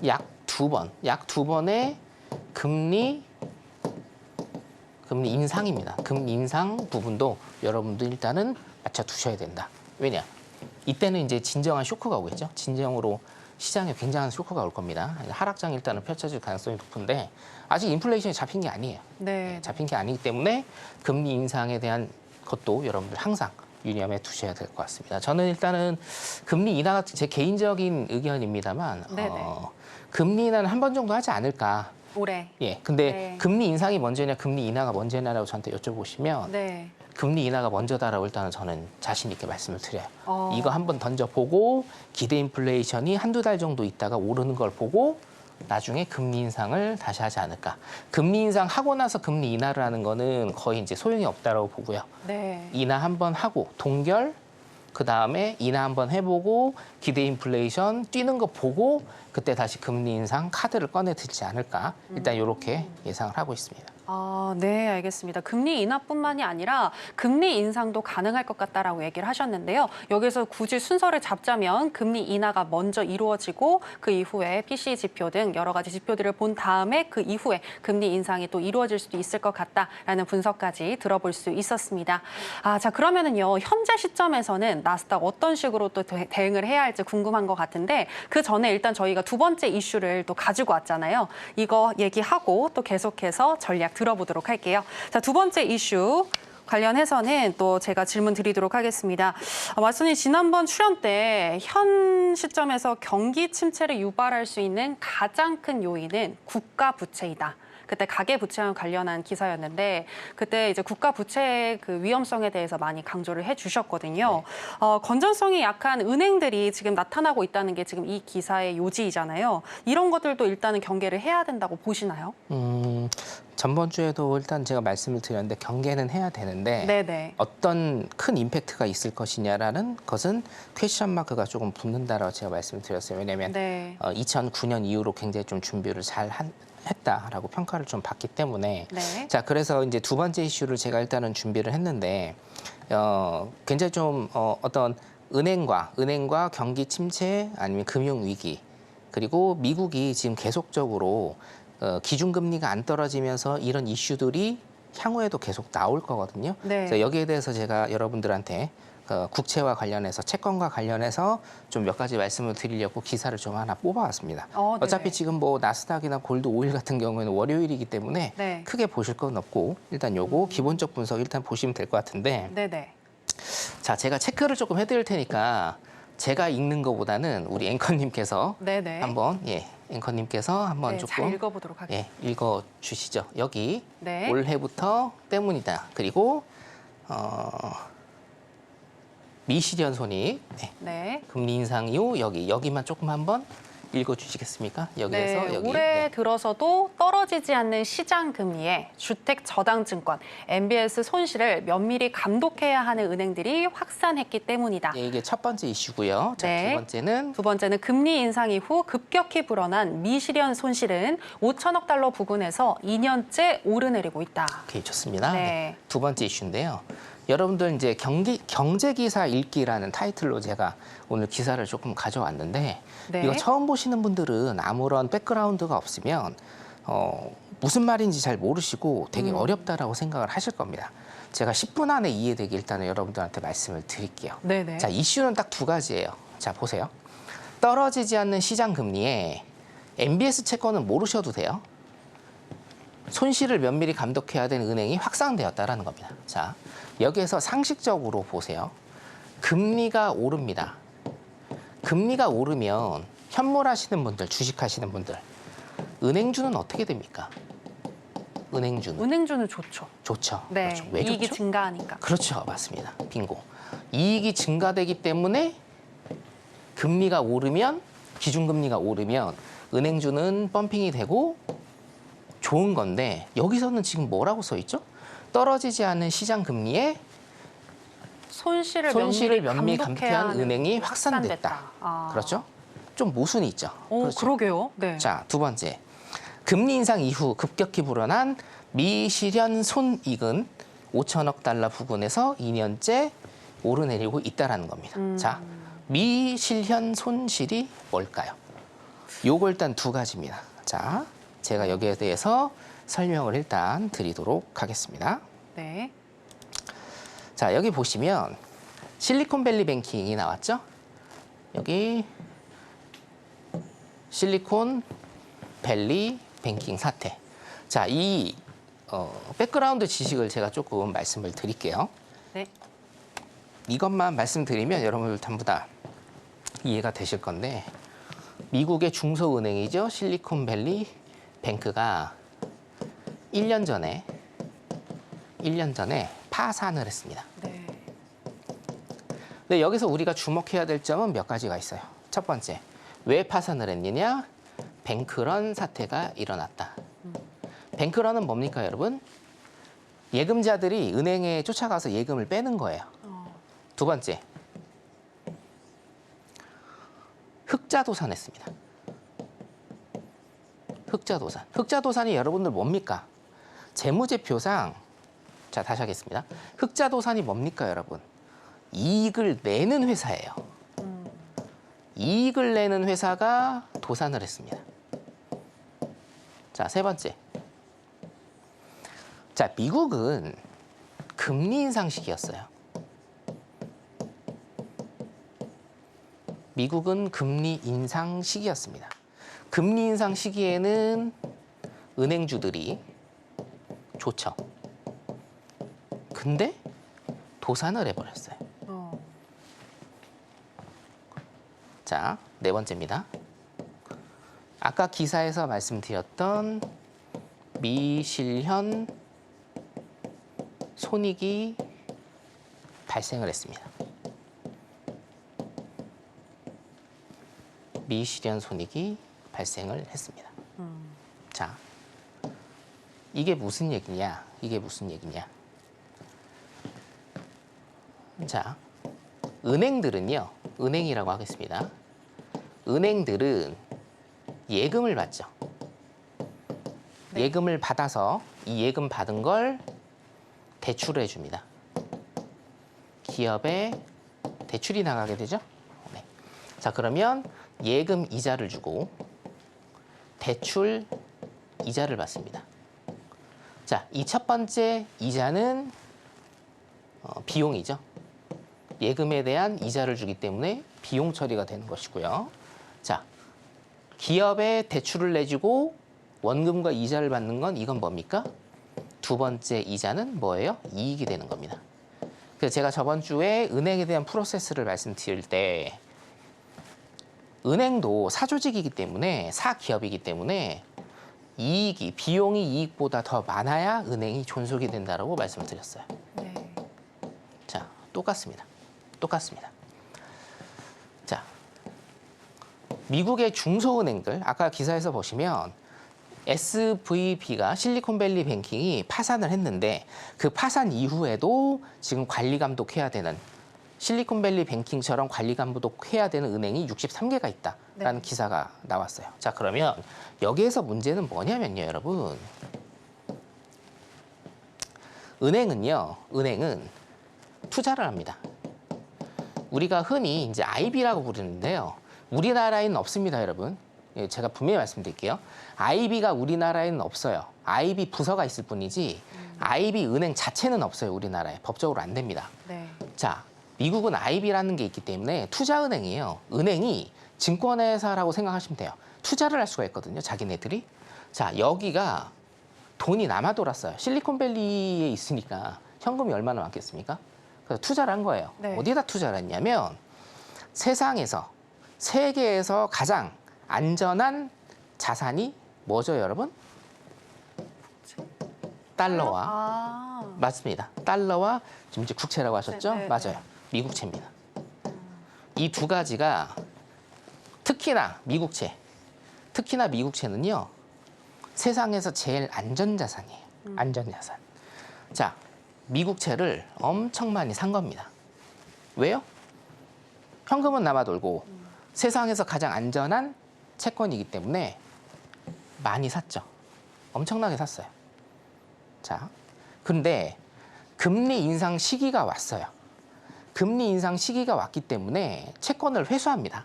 약 두 번의 금리 인상입니다. 금리 인상 부분도 여러분도 일단은 맞춰 두셔야 된다. 왜냐? 이때는 이제 진정한 쇼크가 오겠죠. 진정으로 시장에 굉장한 쇼크가 올 겁니다. 하락장이 일단은 펼쳐질 가능성이 높은데 아직 인플레이션이 잡힌 게 아니에요. 네. 잡힌 게 아니기 때문에 금리 인상에 대한 것도 여러분들 항상 유념해 두셔야 될 것 같습니다. 저는 일단은 금리 인하가 제 개인적인 의견입니다만 금리 인하는 한 번 정도 하지 않을까. 올해. 예. 근데 네. 금리 인상이 먼저냐 금리 인하가 먼저냐라고 저한테 여쭤보시면 네. 금리 인하가 먼저다라고 일단은 저는 자신 있게 말씀을 드려요. 이거 한번 던져보고 기대 인플레이션이 한두 달 정도 있다가 오르는 걸 보고 나중에 금리 인상을 다시 하지 않을까. 금리 인상 하고 나서 금리 인하를 하는 거는 거의 이제 소용이 없다라고 보고요. 네. 인하 한번 하고 동결, 그 다음에 인하 한번 해보고 기대 인플레이션 뛰는 거 보고 그때 다시 금리 인상 카드를 꺼내 들지 않을까. 일단 이렇게 예상을 하고 있습니다. 네, 알겠습니다. 금리 인하뿐만이 아니라 금리 인상도 가능할 것 같다라고 얘기를 하셨는데요. 여기서 굳이 순서를 잡자면 금리 인하가 먼저 이루어지고 그 이후에 PCE 지표 등 여러 가지 지표들을 본 다음에 그 이후에 금리 인상이 또 이루어질 수도 있을 것 같다라는 분석까지 들어볼 수 있었습니다. 자, 그러면은요. 현재 시점에서는 나스닥 어떤 식으로 또 대응을 해야 할지 궁금한 것 같은데 그 전에 일단 저희가 두 번째 이슈를 또 가지고 왔잖아요. 이거 얘기하고 또 계속해서 전략 들어보도록 할게요. 자, 두 번째 이슈 관련해서는 또 제가 질문 드리도록 하겠습니다. 마스터님, 지난번 출연 때 현 시점에서 경기 침체를 유발할 수 있는 가장 큰 요인은 국가 부채이다. 그때 가계 부채와 관련한 기사였는데 그때 이제 국가 부채의 그 위험성에 대해서 많이 강조를 해주셨거든요. 건전성이 약한 은행들이 지금 나타나고 있다는 게 지금 이 기사의 요지이잖아요. 이런 것들도 일단은 경계를 해야 된다고 보시나요? 전번 주에도 일단 제가 말씀을 드렸는데 경계는 해야 되는데 네네. 어떤 큰 임팩트가 있을 것이냐라는 것은 퀘스천 마크가 조금 붙는다라고 제가 말씀을 드렸어요. 왜냐하면 네. 2009년 이후로 굉장히 좀 준비를 잘 했다라고 평가를 좀 받기 때문에 네. 자, 그래서 이제 두 번째 이슈를 제가 일단은 준비를 했는데 굉장히 좀 어떤 은행과 경기 침체 아니면 금융 위기 그리고 미국이 지금 계속적으로 기준금리가 안 떨어지면서 이런 이슈들이 향후에도 계속 나올 거거든요. 네. 그래서 여기에 대해서 제가 여러분들한테 그 국채와 관련해서 채권과 관련해서 좀 몇 가지 말씀을 드리려고 기사를 좀 하나 뽑아왔습니다. 네네. 어차피 지금 뭐 나스닥이나 골드 오일 같은 경우에는 월요일이기 때문에 네. 크게 보실 건 없고 일단 요거 기본적 분석 일단 보시면 될 것 같은데 네네. 자 제가 체크를 조금 해드릴 테니까 제가 읽는 것보다는 우리 앵커님께서 네네. 한번 앵커님께서 한번 네, 조금 잘 읽어보도록 하겠습니다. 읽어 주시죠. 여기 네. 올해부터 때문이다. 그리고 미실현 손익, 네. 금리 인상 이후 여기만 조금 한번 읽어 주시겠습니까? 여기에서 네, 여기. 올해 들어서도 떨어지지 않는 시장 금리에 주택 저당증권, MBS 손실을 면밀히 감독해야 하는 은행들이 확산했기 때문이다. 네, 이게 첫 번째 이슈고요. 자, 네. 두 번째는 두 번째는 금리 인상 이후 급격히 불어난 미실현 손실은 5천억 달러 부근에서 2년째 오르내리고 있다. 오케이, 좋습니다. 네. 네, 두 번째 이슈인데요. 여러분들 이제 경제 기사 읽기라는 타이틀로 제가 오늘 기사를 조금 가져왔는데 네. 이거 처음 보시는 분들은 아무런 백그라운드가 없으면 무슨 말인지 잘 모르시고 되게 어렵다라고 생각을 하실 겁니다. 제가 10분 안에 이해되게 일단은 여러분들한테 말씀을 드릴게요. 네네. 자, 이슈는 딱 두 가지예요. 자, 보세요. 떨어지지 않는 시장 금리에 MBS 채권은 모르셔도 돼요. 손실을 면밀히 감독해야 되는 은행이 확산되었다라는 겁니다. 자, 여기에서 상식적으로 보세요. 금리가 오릅니다. 금리가 오르면 현물하시는 분들, 주식하시는 분들, 은행주는 어떻게 됩니까? 은행주는 은행주는 좋죠. 좋죠. 네. 그렇죠. 왜 이익이 좋죠? 증가하니까. 그렇죠, 맞습니다. 빙고. 이익이 증가되기 때문에 금리가 오르면 기준금리가 오르면 은행주는 펌핑이 되고 좋은 건데 여기서는 지금 뭐라고 써 있죠? 떨어지지 않은 시장 금리에 손실을 면밀히 감독해야 하는 은행이 확산됐다. 아. 그렇죠? 좀 모순이 있죠. 오, 그렇죠? 그러게요. 네. 자, 두 번째. 금리 인상 이후 급격히 불어난 미실현 손익은 5천억 달러 부근에서 2년째 오르내리고 있다라는 겁니다. 자, 미실현 손실이 뭘까요? 요거 일단 두 가지입니다. 자, 제가 여기에 대해서 설명을 일단 드리도록 하겠습니다. 네. 자, 여기 보시면 실리콘밸리 뱅킹이 나왔죠? 여기 실리콘밸리 뱅킹 사태. 자, 이 백그라운드 지식을 제가 조금 말씀을 드릴게요. 네. 이것만 말씀드리면 여러분들 전부 다 이해가 되실 건데 미국의 중소은행이죠. 실리콘밸리 뱅크가 1년 전에 파산을 했습니다. 네. 근데 여기서 우리가 주목해야 될 점은 몇 가지가 있어요. 첫 번째, 왜 파산을 했느냐? 뱅크런 사태가 일어났다. 뱅크런은 뭡니까, 여러분? 예금자들이 은행에 쫓아가서 예금을 빼는 거예요. 두 번째, 흑자도산했습니다. 흑자도산. 흑자도산이 여러분들 뭡니까? 재무제표상, 자, 다시 하겠습니다. 흑자도산이 뭡니까, 여러분? 이익을 내는 회사예요. 이익을 내는 회사가 도산을 했습니다. 자, 세 번째. 자, 미국은 금리 인상 시기였어요. 미국은 금리 인상 시기였습니다. 금리 인상 시기에는 은행주들이 좋죠. 근데 도산을 해버렸어요. 자, 네 번째입니다. 아까 기사에서 말씀드렸던 미실현 손익이 발생을 했습니다. 미실현 손익이 발생을 했습니다. 자, 이게 무슨 얘기냐? 이게 무슨 얘기냐? 자, 은행들은요, 은행이라고 하겠습니다. 은행들은 예금을 받죠. 네. 예금을 받아서 이 예금 받은 걸 대출을 해줍니다. 기업에 대출이 나가게 되죠. 네. 자, 그러면 예금 이자를 주고 대출 이자를 받습니다. 자, 이 첫 번째 이자는 비용이죠. 예금에 대한 이자를 주기 때문에 비용 처리가 되는 것이고요. 자, 기업에 대출을 내주고 원금과 이자를 받는 건 이건 뭡니까? 두 번째 이자는 뭐예요? 이익이 되는 겁니다. 그래서 제가 저번 주에 은행에 대한 프로세스를 말씀드릴 때 은행도 사조직이기 때문에 사기업이기 때문에 이익이 비용이 이익보다 더 많아야 은행이 존속이 된다라고 말씀을 드렸어요. 네. 자, 똑같습니다. 똑같습니다. 자, 미국의 중소은행들 아까 기사에서 보시면 SVB가 실리콘밸리 뱅킹이 파산을 했는데 그 파산 이후에도 지금 관리 감독해야 되는 실리콘밸리 뱅킹처럼 관리 감독해야 되는 은행이 63개가 있다라는 네. 기사가 나왔어요. 자, 그러면 여기에서 문제는 뭐냐면요, 여러분. 은행은 투자를 합니다. 우리가 흔히 이제 IB라고 부르는데요. 우리나라에는 없습니다, 여러분. 예, 제가 분명히 말씀드릴게요. IB가 우리나라에는 없어요. IB 부서가 있을 뿐이지 IB 은행 자체는 없어요, 우리나라에. 법적으로 안 됩니다. 네. 자, 미국은 IB라는 게 있기 때문에 투자은행이에요. 은행이 증권회사라고 생각하시면 돼요. 투자를 할 수가 있거든요, 자기네들이. 자, 여기가 돈이 남아 돌았어요. 실리콘밸리에 있으니까 현금이 얼마나 많겠습니까? 그래서 투자를 한 거예요. 네. 어디다 투자를 했냐면 세상에서, 세계에서 가장 안전한 자산이 뭐죠, 여러분? 달러와. 아. 맞습니다. 달러와 지금 이제 국채라고 하셨죠? 네, 네, 맞아요. 네. 미국채입니다. 이 두 가지가 특히나 미국채는요. 세상에서 제일 안전자산이에요. 안전자산. 자, 미국채를 엄청 많이 산 겁니다. 왜요? 현금은 남아돌고 세상에서 가장 안전한 채권이기 때문에 많이 샀죠. 엄청나게 샀어요. 자, 근데 금리 인상 시기가 왔어요. 금리 인상 시기가 왔기 때문에 채권을 회수합니다.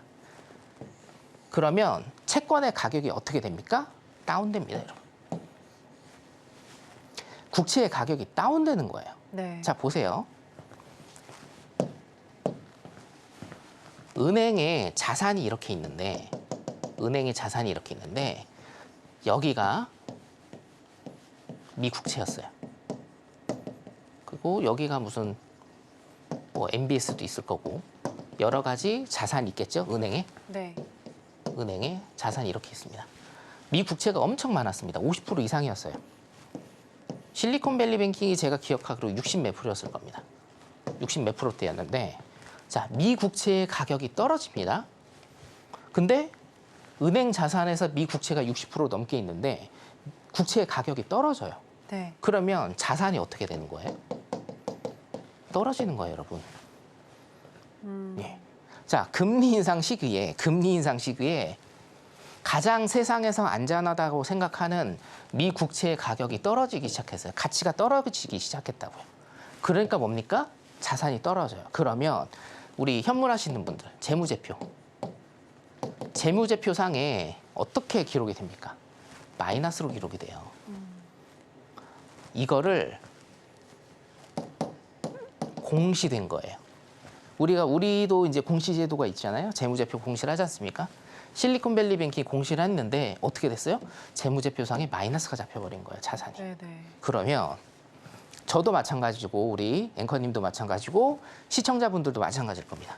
그러면 채권의 가격이 어떻게 됩니까? 다운됩니다, 여러분. 국채의 가격이 다운되는 거예요. 네. 자, 보세요. 은행에 자산이 이렇게 있는데 여기가 미국채였어요. 그리고 여기가 무슨 뭐 MBS도 있을 거고 여러 가지 자산이 있겠죠, 은행에. 네. 은행에 자산이 이렇게 있습니다. 미국채가 엄청 많았습니다. 50% 이상이었어요. 실리콘밸리 뱅킹이 제가 기억하기로 60 몇 프로였을 겁니다. 60 몇 프로대였는데 자, 미국채의 가격이 떨어집니다. 근데 은행 자산에서 미국채가 60% 넘게 있는데 국채의 가격이 떨어져요. 네. 그러면 자산이 어떻게 되는 거예요? 떨어지는 거예요, 여러분. 예. 자, 금리 인상 시기에 가장 세상에서 안전하다고 생각하는 미 국채의 가격이 떨어지기 시작했어요. 가치가 떨어지기 시작했다고요. 그러니까 뭡니까? 자산이 떨어져요. 그러면 우리 현물하시는 분들, 재무제표상에 어떻게 기록이 됩니까? 마이너스로 기록이 돼요. 이거를 공시된 거예요. 우리도 이제 공시제도가 있잖아요. 재무제표 공시를 하지 않습니까? 실리콘밸리 뱅킹이 공시를 했는데 어떻게 됐어요? 재무제표상에 마이너스가 잡혀버린 거예요, 자산이. 네, 네. 그러면 저도 마찬가지고 우리 앵커님도 마찬가지고 시청자분들도 마찬가지일 겁니다.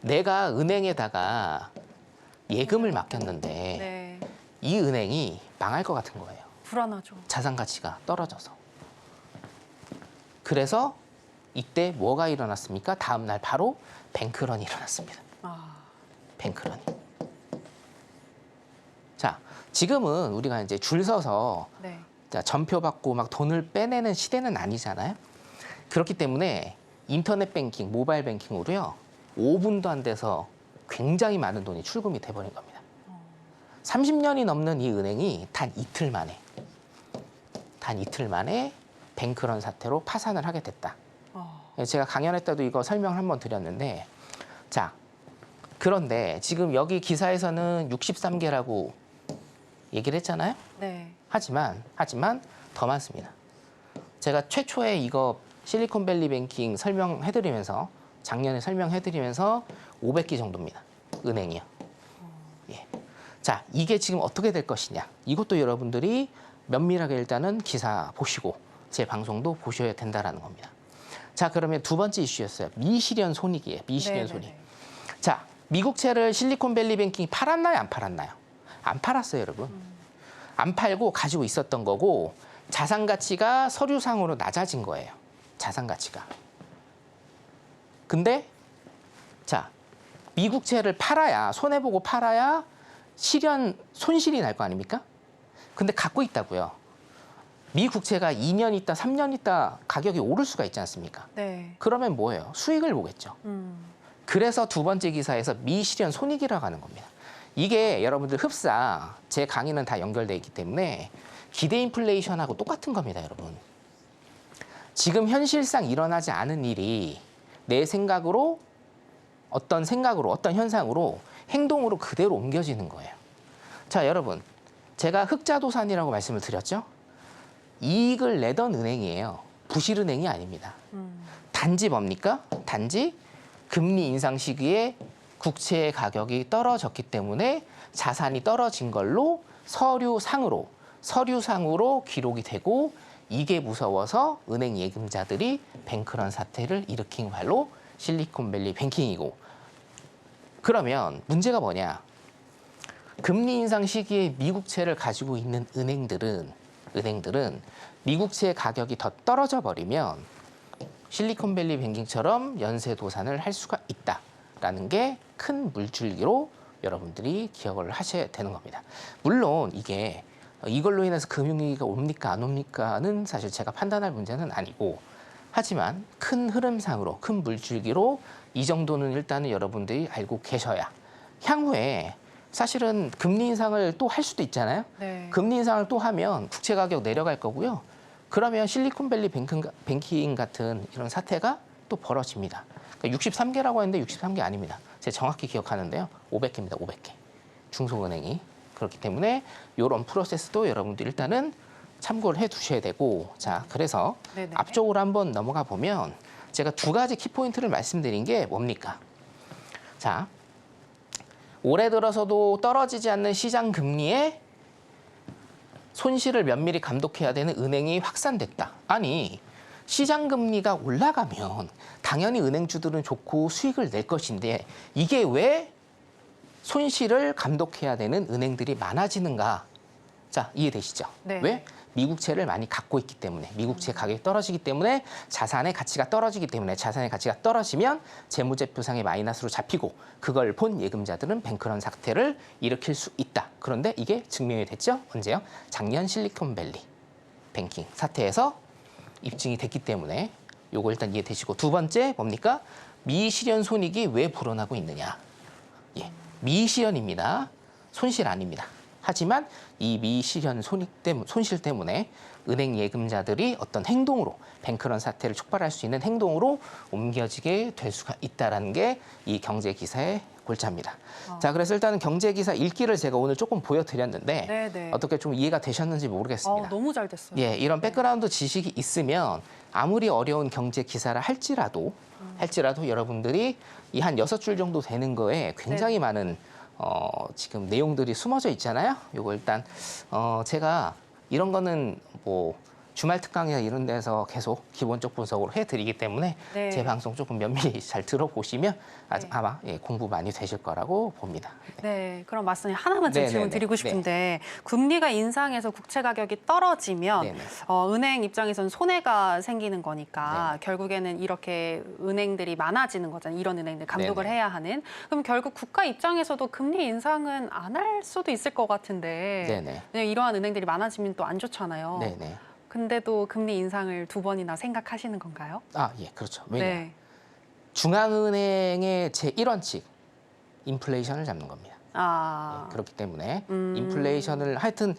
내가 은행에다가 예금을 맡겼는데 네. 이 은행이 망할 것 같은 거예요. 불안하죠. 자산 가치가 떨어져서. 그래서 이때 뭐가 일어났습니까? 다음 날 바로 뱅크런이 일어났습니다. 아. 뱅크런이. 자, 지금은 우리가 이제 줄 서서 네. 자, 전표 받고 막 돈을 빼내는 시대는 아니잖아요. 그렇기 때문에 인터넷 뱅킹, 모바일 뱅킹으로요. 5분도 안 돼서 굉장히 많은 돈이 출금이 돼버린 겁니다. 30년이 넘는 이 은행이 단 이틀 만에 뱅크런 사태로 파산을 하게 됐다. 제가 강연할 때도 이거 설명을 한번 드렸는데 자, 그런데 지금 여기 기사에서는 63개라고 얘기를 했잖아요. 네. 하지만 더 많습니다. 제가 최초에 이거 실리콘밸리 뱅킹 설명해드리면서 작년에 설명해드리면서 500기 정도입니다. 은행이요. 예. 자, 이게 지금 어떻게 될 것이냐. 이것도 여러분들이 면밀하게 일단은 기사 보시고 제 방송도 보셔야 된다라는 겁니다. 자, 그러면 두 번째 이슈였어요. 미실현 손익이에요. 미실현 네네네. 손익. 자, 미국채를 실리콘밸리 뱅킹이 팔았나요? 안 팔았나요? 안 팔았어요, 여러분. 안 팔고 가지고 있었던 거고 자산 가치가 서류상으로 낮아진 거예요. 자산 가치가. 근데 자, 미국채를 팔아야 손해보고 팔아야 손실이 날 거 아닙니까? 근데 갖고 있다고요. 미국채가 2년 있다, 3년 있다 가격이 오를 수가 있지 않습니까? 네. 그러면 뭐예요? 수익을 보겠죠. 그래서 두 번째 기사에서 미실현 손익이라고 하는 겁니다. 이게 여러분들 흡사, 제 강의는 다 연결돼 있기 때문에 기대 인플레이션하고 똑같은 겁니다, 여러분. 지금 현실상 일어나지 않은 일이 내 생각으로 어떤 현상으로 행동으로 그대로 옮겨지는 거예요. 자, 여러분. 제가 흑자도산이라고 말씀을 드렸죠? 이익을 내던 은행이에요. 부실은행이 아닙니다. 단지 뭡니까? 단지 금리 인상 시기에 국채의 가격이 떨어졌기 때문에 자산이 떨어진 걸로 서류상으로 기록이 되고 이게 무서워서 은행 예금자들이 뱅크런 사태를 일으킨 바로 실리콘밸리 뱅킹이고 그러면 문제가 뭐냐? 금리 인상 시기에 미국채를 가지고 있는 은행들은 미국채 가격이 더 떨어져 버리면 실리콘밸리 뱅킹처럼 연쇄 도산을 할 수가 있다라는 게 큰 물줄기로 여러분들이 기억을 하셔야 되는 겁니다. 물론 이게 이걸로 인해서 금융위기가 옵니까 안 옵니까는 사실 제가 판단할 문제는 아니고 하지만 큰 흐름상으로 큰 물줄기로 이 정도는 일단은 여러분들이 알고 계셔야 향후에 사실은 금리 인상을 또 할 수도 있잖아요. 네. 금리 인상을 또 하면 국채 가격 내려갈 거고요. 그러면 실리콘밸리 뱅킹 같은 이런 사태가 또 벌어집니다. 그러니까 63개라고 했는데 63개 아닙니다. 제가 정확히 기억하는데요. 500개입니다. 500개. 중소은행이. 그렇기 때문에 이런 프로세스도 여러분들 일단은 참고를 해 두셔야 되고 자, 그래서 네네. 앞쪽으로 한번 넘어가 보면 제가 두 가지 키포인트를 말씀드린 게 뭡니까? 자, 올해 들어서도 떨어지지 않는 시장 금리에 손실을 면밀히 감독해야 되는 은행이 확산됐다. 아니, 시장 금리가 올라가면 당연히 은행주들은 좋고 수익을 낼 것인데 이게 왜 손실을 감독해야 되는 은행들이 많아지는가? 자, 이해되시죠? 네. 왜? 미국채를 많이 갖고 있기 때문에 미국채 가격이 떨어지기 때문에 자산의 가치가 떨어지기 때문에 자산의 가치가 떨어지면 재무제표상의 마이너스로 잡히고 그걸 본 예금자들은 뱅크런 사태를 일으킬 수 있다. 그런데 이게 증명이 됐죠? 언제요? 작년 실리콘밸리 뱅킹 사태에서 입증이 됐기 때문에 요거 일단 이해되시고 두 번째 뭡니까? 미실현 손익이 왜 불어나고 있느냐? 예, 미실현입니다. 손실 아닙니다. 하지만 이 미실현 손실 때문에 은행 예금자들이 어떤 행동으로 뱅크런 사태를 촉발할 수 있는 행동으로 옮겨지게 될 수가 있다는 게 이 경제 기사의 골자입니다. 자, 그래서 일단은 경제 기사 읽기를 제가 오늘 조금 보여드렸는데 네네. 어떻게 좀 이해가 되셨는지 모르겠습니다. 너무 잘 됐어요. 예, 이런 백그라운드 지식이 있으면 아무리 어려운 경제 기사를 할지라도 여러분들이 이 한 6줄 정도 되는 거에 굉장히 많은 지금 내용들이 숨어져 있잖아요. 요거 일단 제가 이런 거는 뭐 주말 특강이나 이런 데서 계속 기본적 분석으로 해드리기 때문에 네. 제 방송 조금 면밀히 잘 들어보시면 네. 아마 공부 많이 되실 거라고 봅니다. 네, 그럼 말씀이 하나만 좀 네네네. 질문 드리고 싶은데 금리가 인상해서 국채 가격이 떨어지면 네네. 은행 입장에서는 손해가 생기는 거니까 네. 결국에는 이렇게 은행들이 많아지는 거잖아요. 이런 은행들 감독을 네네. 해야 하는. 그럼 결국 국가 입장에서도 금리 인상은 안 할 수도 있을 것 같은데 네네. 왜냐면 이러한 은행들이 많아지면 또 안 좋잖아요. 네네. 근데도 금리 인상을 2번이나 생각하시는 건가요? 아, 예, 그렇죠. 왜냐? 네. 중앙은행의 제1원칙 인플레이션을 잡는 겁니다. 아, 그렇기 때문에 인플레이션을 하여튼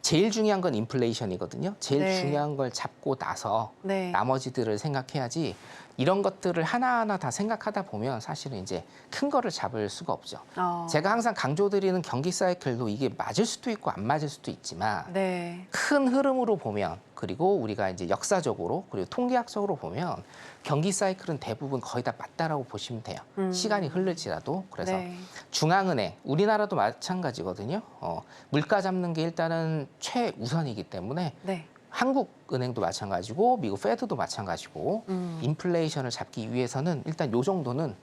제일 중요한 건 인플레이션이거든요. 제일 네. 중요한 걸 잡고 나서 네. 나머지들을 생각해야지 이런 것들을 하나하나 다 생각하다 보면 사실은 이제 큰 거를 잡을 수가 없죠. 제가 항상 강조드리는 경기 사이클도 이게 맞을 수도 있고 안 맞을 수도 있지만 네. 큰 흐름으로 보면 그리고 우리가 이제 역사적으로 그리고 통계학적으로 보면 경기 사이클은 대부분 거의 다 맞다라고 보시면 돼요. 시간이 흐를지라도. 그래서 네. 중앙은행, 우리나라도 마찬가지거든요. 물가 잡는 게 일단은 최우선이기 때문에 네. 한국은행도 마찬가지고 미국 페드도 마찬가지고 인플레이션을 잡기 위해서는 일단 요 정도는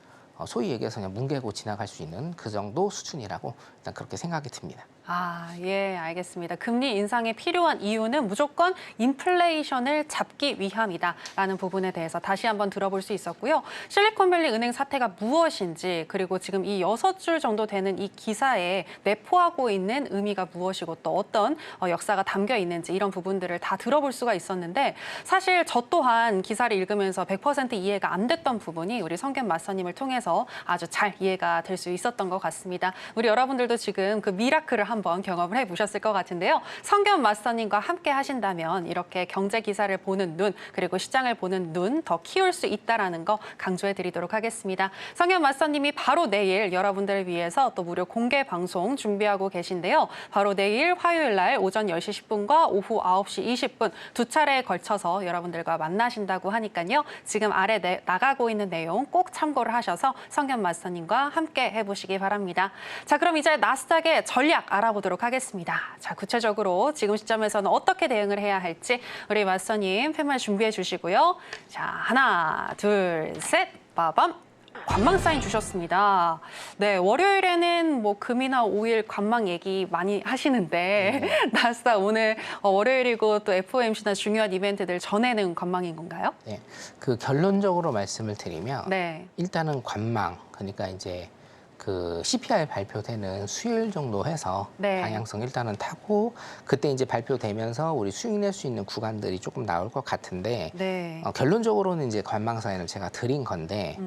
소위 얘기해서 그냥 뭉개고 지나갈 수 있는 그 정도 수준이라고 일단 그렇게 생각이 듭니다. 아, 예, 알겠습니다. 금리 인상에 필요한 이유는 무조건 인플레이션을 잡기 위함이다라는 부분에 대해서 다시 한번 들어볼 수 있었고요. 실리콘밸리 은행 사태가 무엇인지 그리고 지금 이 6줄 정도 되는 이 기사에 내포하고 있는 의미가 무엇이고 또 어떤 역사가 담겨 있는지 이런 부분들을 다 들어볼 수가 있었는데 사실 저 또한 기사를 읽으면서 100% 이해가 안 됐던 부분이 우리 성견 마스터님을 통해서 아주 잘 이해가 될 수 있었던 것 같습니다. 우리 여러분들도 지금 그 미라클을 한번 경험을 해보셨을 것 같은데요. 성견 마스터님과 함께 하신다면 이렇게 경제 기사를 보는 눈 그리고 시장을 보는 눈 더 키울 수 있다는 거 강조해 드리도록 하겠습니다. 성견 마스터님이 바로 내일 여러분들을 위해서 또 무료 공개 방송 준비하고 계신데요. 바로 내일 화요일 날 오전 10시 10분과 오후 9시 20분 두 차례에 걸쳐서 여러분들과 만나신다고 하니까요. 지금 아래 나가고 있는 내용 꼭 참고를 하셔서 성견 마스터님과 함께 해보시기 바랍니다. 자, 그럼 이제 나스닥의 전략 알아보도록 하겠습니다. 자, 구체적으로 지금 시점에서는 어떻게 대응을 해야 할지 우리 마스터님 팻말 준비해 주시고요. 자, 하나, 둘, 셋, 빠밤. 관망 사인 주셨습니다. 네, 월요일에는 뭐 금이나 오일 관망 얘기 많이 하시는데 나스닥 오늘 월요일이고 또 FOMC나 중요한 이벤트들 전에는 관망인 건가요? 네, 그 결론적으로 말씀을 드리면 네. 일단은 관망, 그러니까 이제 그 CPI 발표되는 수요일 정도 해서 네. 방향성 일단은 타고 그때 이제 발표되면서 우리 수익 낼 수 있는 구간들이 조금 나올 것 같은데 네. 결론적으로는 이제 관망 사인을 제가 드린 건데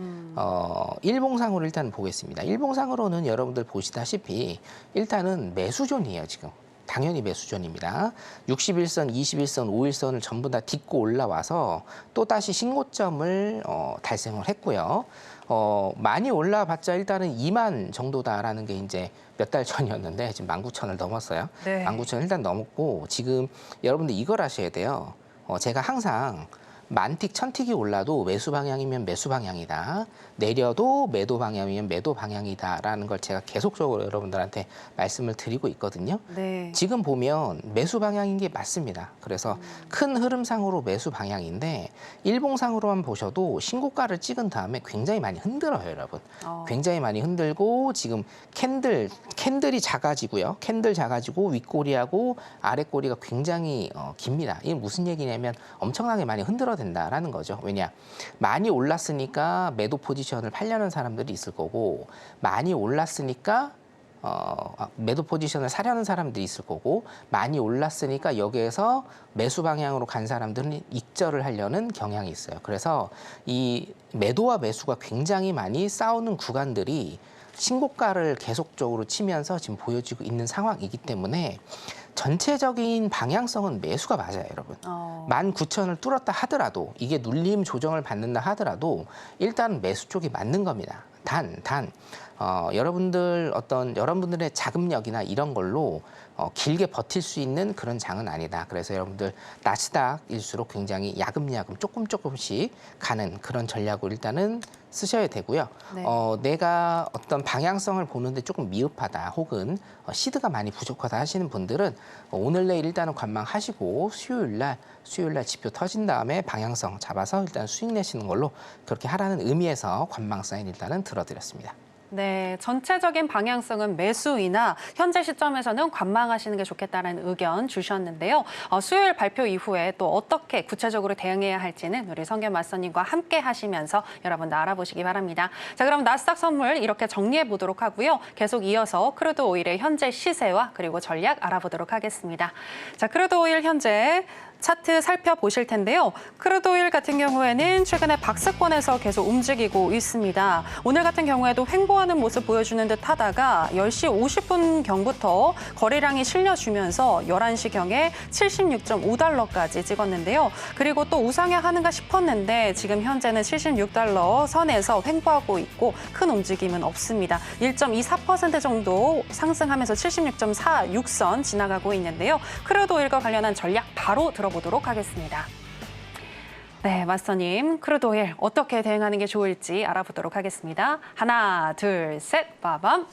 일봉상으로 일단 보겠습니다. 일봉상으로는 여러분들 보시다시피 일단은 매수존이에요, 지금. 당연히 매수존입니다. 61선, 21선, 5일선을 전부 다 딛고 올라와서 또다시 신고점을 달성을 했고요. 많이 올라봤자 일단은 2만 정도다라는 게 이제 몇 달 전이었는데 지금 19,000을 넘었어요. 네. 19,000을 일단 넘었고 지금 여러분들 이걸 아셔야 돼요. 제가 항상 만틱, 천틱이 올라도 매수 방향이면 매수 방향이다. 내려도 매도 방향이면 매도 방향이다라는 걸 제가 계속적으로 여러분들한테 말씀을 드리고 있거든요. 네. 지금 보면 매수 방향인 게 맞습니다. 그래서 큰 흐름상으로 매수 방향인데 일봉상으로만 보셔도 신고가를 찍은 다음에 굉장히 많이 흔들어요, 여러분. 굉장히 많이 흔들고 지금 캔들이 작아지고요. 캔들 작아지고 윗꼬리하고 아랫꼬리가 굉장히 깁니다. 이게 무슨 얘기냐면 엄청나게 많이 흔들어 된다라는 거죠. 왜냐? 많이 올랐으니까 매도 포지션을 팔려는 사람들이 있을 거고 많이 올랐으니까 매도 포지션을 사려는 사람들이 있을 거고 많이 올랐으니까 여기에서 매수 방향으로 간 사람들은 익절을 하려는 경향이 있어요. 그래서 이 매도와 매수가 굉장히 많이 싸우는 구간들이 신고가를 계속적으로 치면서 지금 보여지고 있는 상황이기 때문에 전체적인 방향성은 매수가 맞아요, 여러분. 19,000을 뚫었다 하더라도 이게 눌림 조정을 받는다 하더라도 일단 매수 쪽이 맞는 겁니다. 여러분들의 자금력이나 이런 걸로 길게 버틸 수 있는 그런 장은 아니다. 그래서 여러분들 나스닥일수록 굉장히 야금야금 조금씩 가는 그런 전략을 일단은 쓰셔야 되고요. 네. 내가 어떤 방향성을 보는데 조금 미흡하다 혹은 시드가 많이 부족하다 하시는 분들은 오늘 내일 일단은 관망하시고 수요일 날 지표 터진 다음에 방향성 잡아서 일단 수익 내시는 걸로 그렇게 하라는 의미에서 관망 사인 일단은 들어드렸습니다. 네, 전체적인 방향성은 매수이나 현재 시점에서는 관망하시는 게 좋겠다는 의견 주셨는데요. 수요일 발표 이후에 또 어떻게 구체적으로 대응해야 할지는 우리 성견 마스터님과 함께 하시면서 여러분들 알아보시기 바랍니다. 자, 그럼 나스닥 선물 이렇게 정리해 보도록 하고요. 계속 이어서 크루드 오일의 현재 시세와 그리고 전략 알아보도록 하겠습니다. 자, 크루드 오일 현재 차트 살펴보실 텐데요. 크루드 오일 같은 경우에는 최근에 박스권에서 계속 움직이고 있습니다. 오늘 같은 경우에도 횡보하는 모습 보여주는 듯 하다가 10시 50분경부터 거래량이 실려주면서 11시경에 76.5달러까지 찍었는데요. 그리고 또 우상향하는가 싶었는데 지금 현재는 76달러 선에서 횡보하고 있고 큰 움직임은 없습니다. 1.24% 정도 상승하면서 76.46선 지나가고 있는데요. 크루드 오일과 관련한 전략 바로 들어보겠습니다. 들어보도록 하겠습니다. 네, 마스터님, 크루드오일 어떻게 대응하는 게 좋을지 알아보도록 하겠습니다. 하나, 둘, 셋, 빠밤.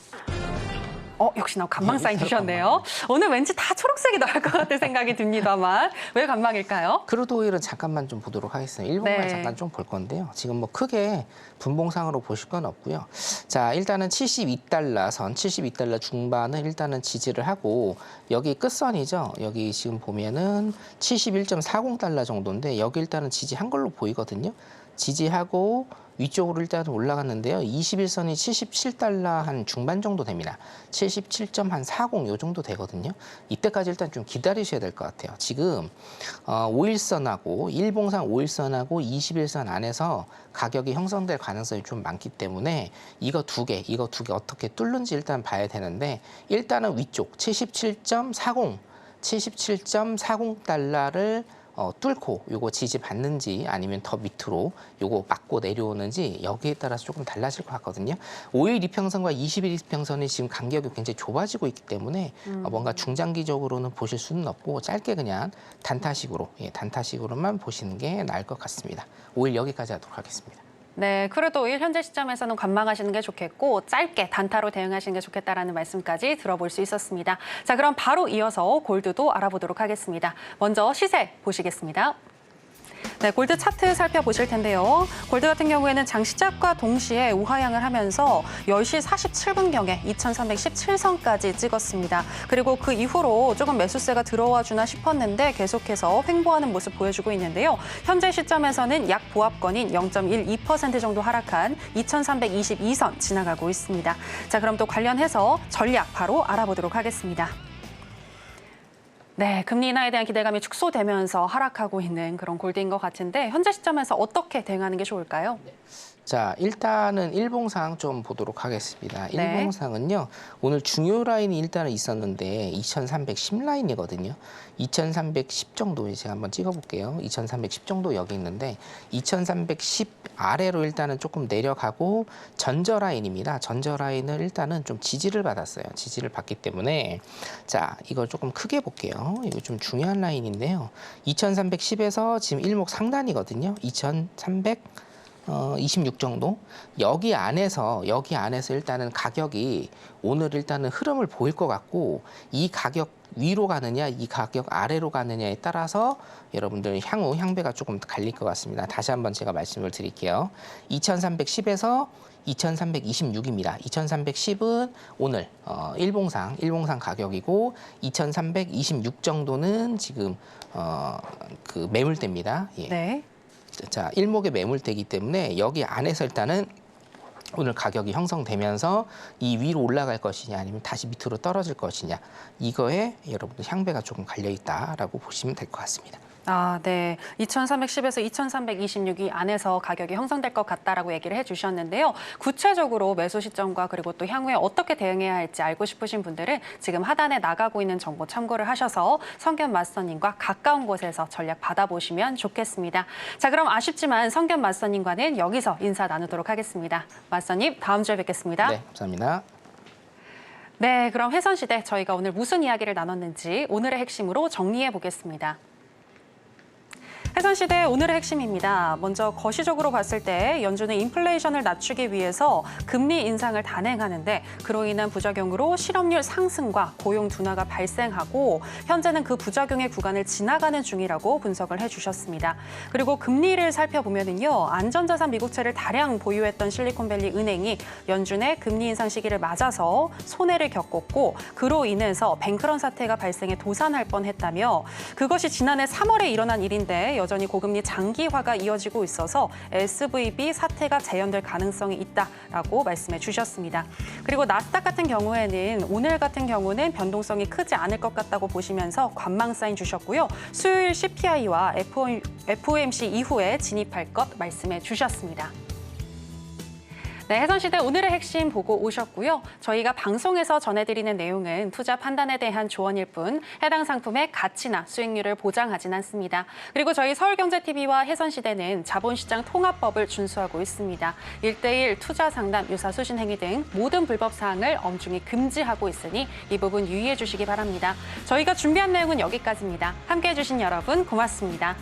역시나 간망 사인 주셨네요. 오늘 왠지 다 초록색이 나올 것 같은 생각이 듭니다만 왜 간망일까요? 크루드 오일은 잠깐만 좀 보도록 하겠습니다. 일본만 네. 잠깐 좀 볼 건데요. 지금 뭐 크게 분봉상으로 보실 건 없고요. 자, 일단은 72달러 선, 72달러 중반은 일단은 지지를 하고 여기 끝선이죠. 여기 지금 보면은 71.40달러 정도인데 여기 일단은 지지한 걸로 보이거든요. 지지하고 위쪽으로 일단 올라갔는데요. 21선이 77달러 한 중반 정도 됩니다. 77.40 요 정도 되거든요. 이때까지 일단 좀 기다리셔야 될 것 같아요. 지금 5일선하고 일봉상 5일선하고 21선 안에서 가격이 형성될 가능성이 좀 많기 때문에 이거 두 개 어떻게 뚫는지 일단 봐야 되는데 일단은 위쪽 77.40달러를 뚫고 요거 지지 받는지 아니면 더 밑으로 요거 맞고 내려오는지 여기에 따라서 조금 달라질 것 같거든요. 5일 이평선과 20일 이평선이 지금 간격이 굉장히 좁아지고 있기 때문에 뭔가 중장기적으로는 보실 수는 없고 짧게 그냥 단타식으로만 보시는 게 나을 것 같습니다. 5일 여기까지 하도록 하겠습니다. 네, 크루드 오일 현재 시점에서는 관망하시는 게 좋겠고 짧게 단타로 대응하시는 게 좋겠다라는 말씀까지 들어볼 수 있었습니다. 자, 그럼 바로 이어서 골드도 알아보도록 하겠습니다. 먼저 시세 보시겠습니다. 네, 골드 차트 살펴보실 텐데요. 골드 같은 경우에는 장 시작과 동시에 우하향을 하면서 10시 47분경에 2317선까지 찍었습니다. 그리고 그 이후로 조금 매수세가 들어와 주나 싶었는데 계속해서 횡보하는 모습 보여주고 있는데요. 현재 시점에서는 약 보합권인 0.12% 정도 하락한 2322선 지나가고 있습니다. 자, 그럼 또 관련해서 전략 바로 알아보도록 하겠습니다. 네, 금리 인하에 대한 기대감이 축소되면서 하락하고 있는 그런 골드인 것 같은데 현재 시점에서 어떻게 대응하는 게 좋을까요? 자, 일단은 일봉상 좀 보도록 하겠습니다. 네. 일봉상은요. 오늘 중요 라인이 일단은 있었는데 2310 라인이거든요. 2310 정도 제가 한번 찍어볼게요. 2310 정도 여기 있는데 2310 아래로 일단은 조금 내려가고 전저 라인입니다. 전저 라인을 일단은 좀 지지를 받았어요. 지지를 받기 때문에 자, 이걸 조금 크게 볼게요. 이거 좀 중요한 라인인데요. 2310에서 지금 일목 상단이거든요. 2326 정도 여기 안에서 일단은 가격이 오늘 일단은 흐름을 보일 것 같고 이 가격 위로 가느냐 이 가격 아래로 가느냐에 따라서 여러분들 향후 향배가 조금 갈릴 것 같습니다. 다시 한번 제가 말씀을 드릴게요. 2310에서 2326입니다. 2310은 오늘 일봉상 가격이고 2326 정도는 지금 그 매물대입니다. 예. 네. 자, 일목의 매물대이기 때문에 여기 안에서 일단은 오늘 가격이 형성되면서 이 위로 올라갈 것이냐 아니면 다시 밑으로 떨어질 것이냐 이거에 여러분들 향배가 조금 갈려 있다라고 보시면 될 것 같습니다. 아, 네. 2310에서 2326이 안에서 가격이 형성될 것 같다라고 얘기를 해주셨는데요. 구체적으로 매수 시점과 그리고 또 향후에 어떻게 대응해야 할지 알고 싶으신 분들은 지금 하단에 나가고 있는 정보 참고를 하셔서 성견 마스터님과 가까운 곳에서 전략 받아보시면 좋겠습니다. 자, 그럼 아쉽지만 성견 마스터님과는 여기서 인사 나누도록 하겠습니다. 마스터님, 다음 주에 뵙겠습니다. 네, 감사합니다. 네, 그럼 회선시대 저희가 오늘 무슨 이야기를 나눴는지 오늘의 핵심으로 정리해 보겠습니다. 회선시대 오늘의 핵심입니다. 먼저 거시적으로 봤을 때 연준은 인플레이션을 낮추기 위해서 금리 인상을 단행하는데 그로 인한 부작용으로 실업률 상승과 고용 둔화가 발생하고 현재는 그 부작용의 구간을 지나가는 중이라고 분석을 해주셨습니다. 그리고 금리를 살펴보면은요, 안전자산 미국채를 다량 보유했던 실리콘밸리 은행이 연준의 금리 인상 시기를 맞아서 손해를 겪었고 그로 인해서 뱅크런 사태가 발생해 도산할 뻔했다며 그것이 지난해 3월에 일어난 일인데 여전히 고금리 장기화가 이어지고 있어서 SVB 사태가 재현될 가능성이 있다라고 말씀해 주셨습니다. 그리고 나스닥 같은 경우에는 오늘 같은 경우는 변동성이 크지 않을 것 같다고 보시면서 관망 사인 주셨고요. 수요일 CPI와 FOMC 이후에 진입할 것 말씀해 주셨습니다. 네, 해선시대 오늘의 핵심 보고 오셨고요. 저희가 방송에서 전해드리는 내용은 투자 판단에 대한 조언일 뿐 해당 상품의 가치나 수익률을 보장하진 않습니다. 그리고 저희 서울경제TV와 해선시대는 자본시장 통합법을 준수하고 있습니다. 1:1 투자 상담, 유사 수신 행위 등 모든 불법 사항을 엄중히 금지하고 있으니 이 부분 유의해 주시기 바랍니다. 저희가 준비한 내용은 여기까지입니다. 함께해 주신 여러분 고맙습니다.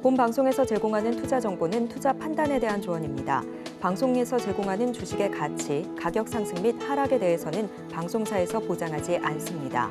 본 방송에서 제공하는 투자 정보는 투자 판단에 대한 조언입니다. 방송에서 제공하는 주식의 가치, 가격 상승 및 하락에 대해서는 방송사에서 보장하지 않습니다.